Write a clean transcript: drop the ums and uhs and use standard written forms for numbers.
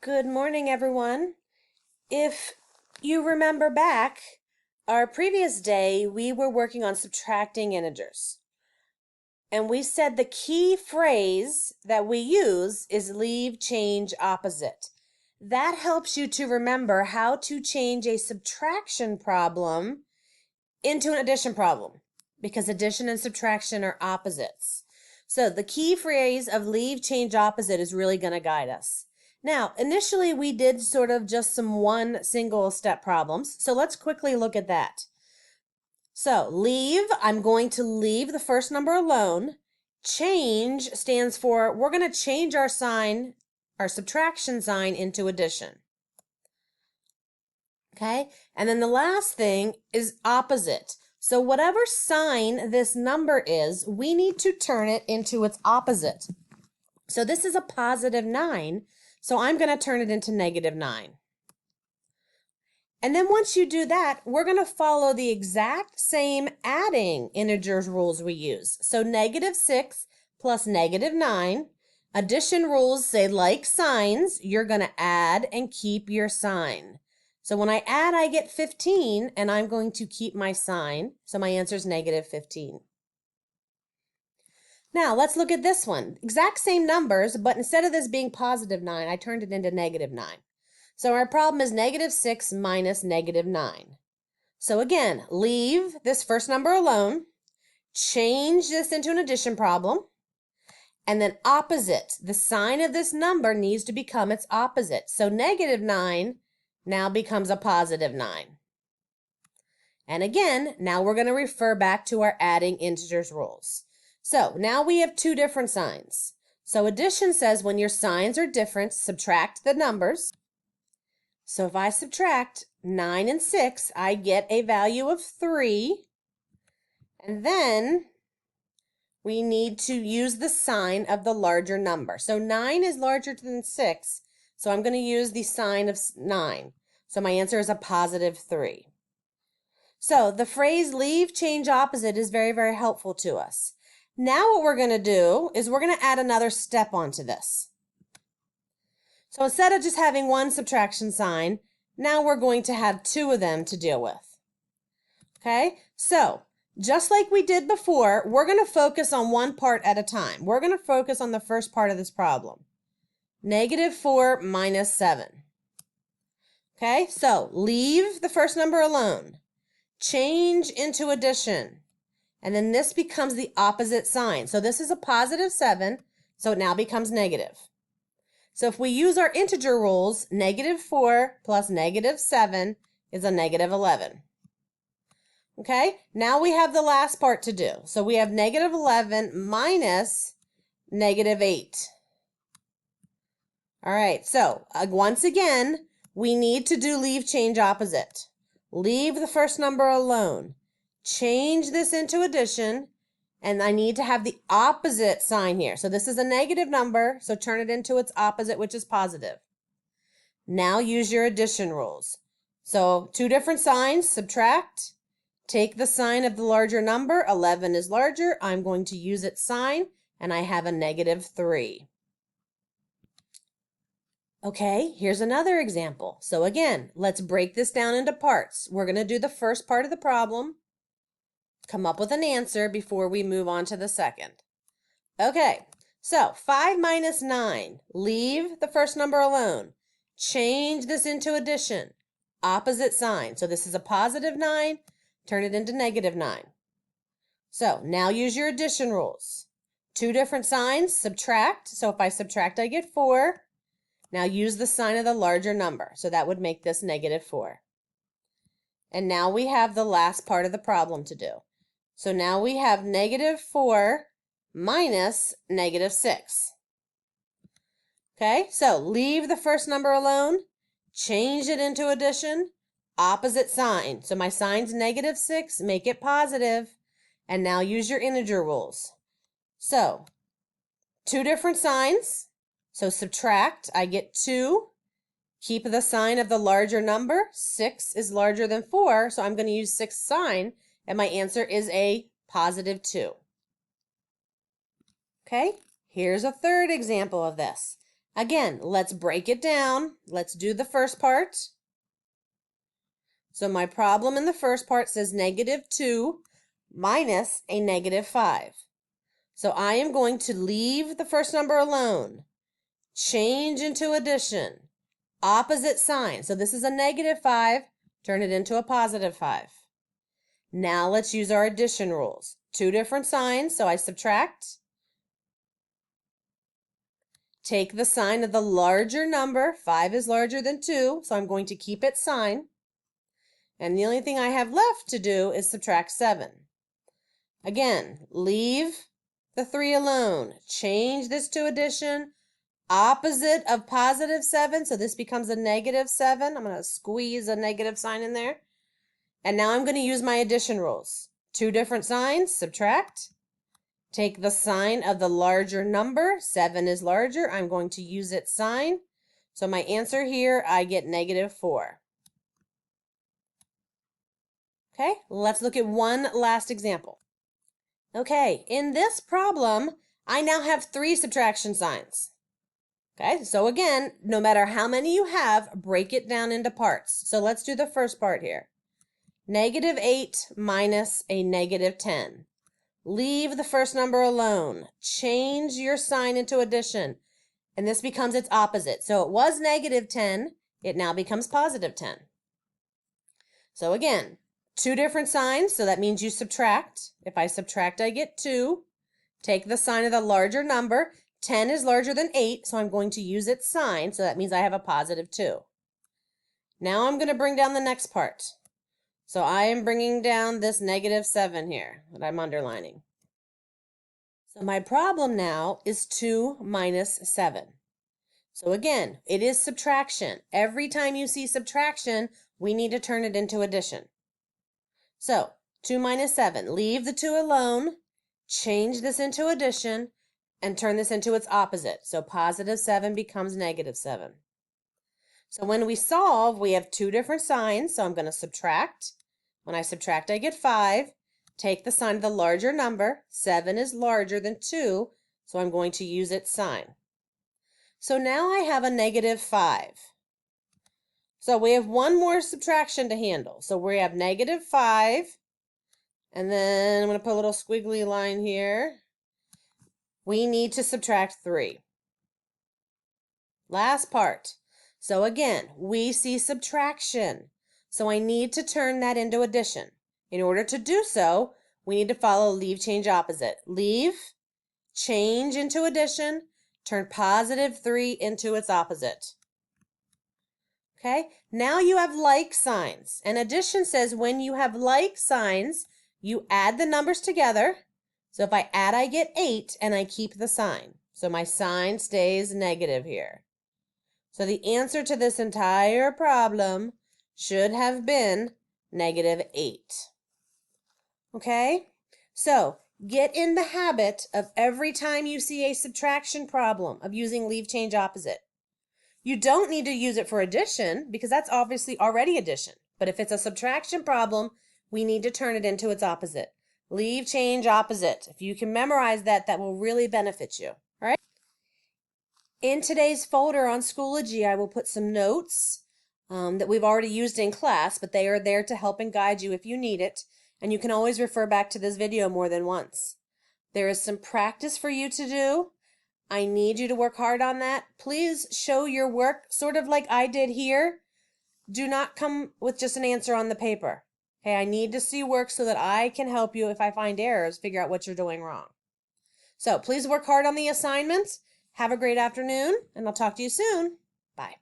Good morning, everyone. If you remember back, our previous day, we were working on subtracting integers. And we said the key phrase that we use is leave change opposite. That helps you to remember how to change a subtraction problem into an addition problem, because addition and subtraction are opposites. So the key phrase of leave change opposite is really going to guide us. Now, initially we did sort of just some one single step problems. So let's quickly look at that. So leave, I'm going to leave the first number alone. Change stands for we're going to change our sign, our subtraction sign, into addition. Okay, and then the last thing is opposite. So whatever sign this number is, we need to turn it into its opposite. So this is a positive 9, so I'm going to turn it into negative 9. And then once you do that, we're going to follow the exact same adding integers rules we use. So negative 6 plus negative 9. Addition rules say, like signs, you're going to add and keep your sign. So when I add, I get 15, and I'm going to keep my sign. So my answer is negative 15. Now, let's look at this one. Exact same numbers, but instead of this being positive 9, I turned it into negative 9. So our problem is negative 6 minus negative 9. So again, leave this first number alone, change this into an addition problem, and then opposite. The sign of this number needs to become its opposite. So negative 9 now becomes a positive 9. And again, now we're going to refer back to our adding integers rules. So now we have two different signs. So addition says when your signs are different, subtract the numbers. So if I subtract 9 and 6, I get a value of 3. And then we need to use the sign of the larger number. So 9 is larger than 6, so I'm going to use the sign of 9. So my answer is a positive 3. So the phrase leave change opposite is very, very helpful to us. Now what we're going to do is we're going to add another step onto this. So instead of just having one subtraction sign, now we're going to have two of them to deal with. Okay, so just like we did before, we're going to focus on one part at a time. We're going to focus on the first part of this problem. Negative 4 minus 7. Okay, so leave the first number alone. Change into addition. And then this becomes the opposite sign. So this is a positive 7, so it now becomes negative. So if we use our integer rules, negative 4 plus negative 7 is a negative 11. Okay, now we have the last part to do. So we have negative 11 minus negative 8. All right, so once again, we need to do leave change opposite. Leave the first number alone. Change this into addition, and I need to have the opposite sign here. So this is a negative number, so turn it into its opposite, which is positive. Now use your addition rules. So two different signs, subtract. Take the sign of the larger number, 11 is larger. I'm going to use its sign, and I have a negative 3. Okay, here's another example. So again, let's break this down into parts. We're going to do the first part of the problem, come up with an answer before we move on to the second. Okay, so 5 minus 9. Leave the first number alone. Change this into addition. Opposite sign. So this is a positive 9. Turn it into negative 9. So now use your addition rules. Two different signs, subtract. So if I subtract, I get 4. Now use the sign of the larger number. So that would make this negative 4. And now we have the last part of the problem to do. So now we have negative 4 minus negative 6. Okay, so leave the first number alone, change it into addition, opposite sign. So my sign's negative 6, make it positive, and now use your integer rules. So two different signs, so subtract, I get 2. Keep the sign of the larger number, 6 is larger than 4, so I'm going to use 6 sign, and my answer is a positive 2. Okay, here's a third example of this. Again, let's break it down. Let's do the first part. So my problem in the first part says -2 minus a -5. So I am going to leave the first number alone, change into addition, opposite sign. So this is a -5, turn it into a +5. Now let's use our addition rules. Two different signs, so I subtract. Take the sign of the larger number. 5 is larger than 2, so I'm going to keep its sign. And the only thing I have left to do is subtract 7. Again, leave the 3 alone. Change this to addition. Opposite of +7, so this becomes a -7. I'm going to squeeze a negative sign in there. And now I'm going to use my addition rules. Two different signs, subtract. Take the sign of the larger number. 7 is larger. I'm going to use its sign. So my answer here, I get -4. Okay, let's look at one last example. Okay, in this problem, I now have 3 subtraction signs. Okay, so again, no matter how many you have, break it down into parts. So let's do the first part here. -8 minus a -10. Leave the first number alone. Change your sign into addition. And this becomes its opposite. So it was -10. It now becomes +10. So again, two different signs. So that means you subtract. If I subtract, I get 2. Take the sign of the larger number. 10 is larger than 8. So I'm going to use its sign. So that means I have a +2. Now I'm going to bring down the next part. So I am bringing down this -7 here that I'm underlining. So my problem now is 2 minus 7. So again, it is subtraction. Every time you see subtraction, we need to turn it into addition. So 2 minus 7, leave the 2 alone, change this into addition, and turn this into its opposite. So +7 becomes -7. So when we solve, we have two different signs. So I'm going to subtract. When I subtract, I get 5. Take the sign of the larger number. 7 is larger than 2, so I'm going to use its sign. So now I have a -5. So we have one more subtraction to handle. So we have -5, and then I'm going to put a little squiggly line here. We need to subtract 3. Last part. So again, we see subtraction. So I need to turn that into addition. In order to do so, we need to follow leave, change, opposite. Leave, change into addition, turn +3 into its opposite. Okay, now you have like signs. And addition says when you have like signs, you add the numbers together. So if I add, I get 8, and I keep the sign. So my sign stays negative here. So the answer to this entire problem should have been -8. Okay? So get in the habit of every time you see a subtraction problem of using leave, change, opposite. You don't need to use it for addition because that's obviously already addition. But if it's a subtraction problem, we need to turn it into its opposite. Leave, change, opposite. If you can memorize that, that will really benefit you. All right? In today's folder on Schoology, I will put some notes that we've already used in class, but they are there to help and guide you if you need it. And you can always refer back to this video more than once. There is some practice for you to do. I need you to work hard on that. Please show your work sort of like I did here. Do not come with just an answer on the paper. Okay, I need to see work so that I can help you if I find errors, figure out what you're doing wrong. So please work hard on the assignments. Have a great afternoon, and I'll talk to you soon. Bye.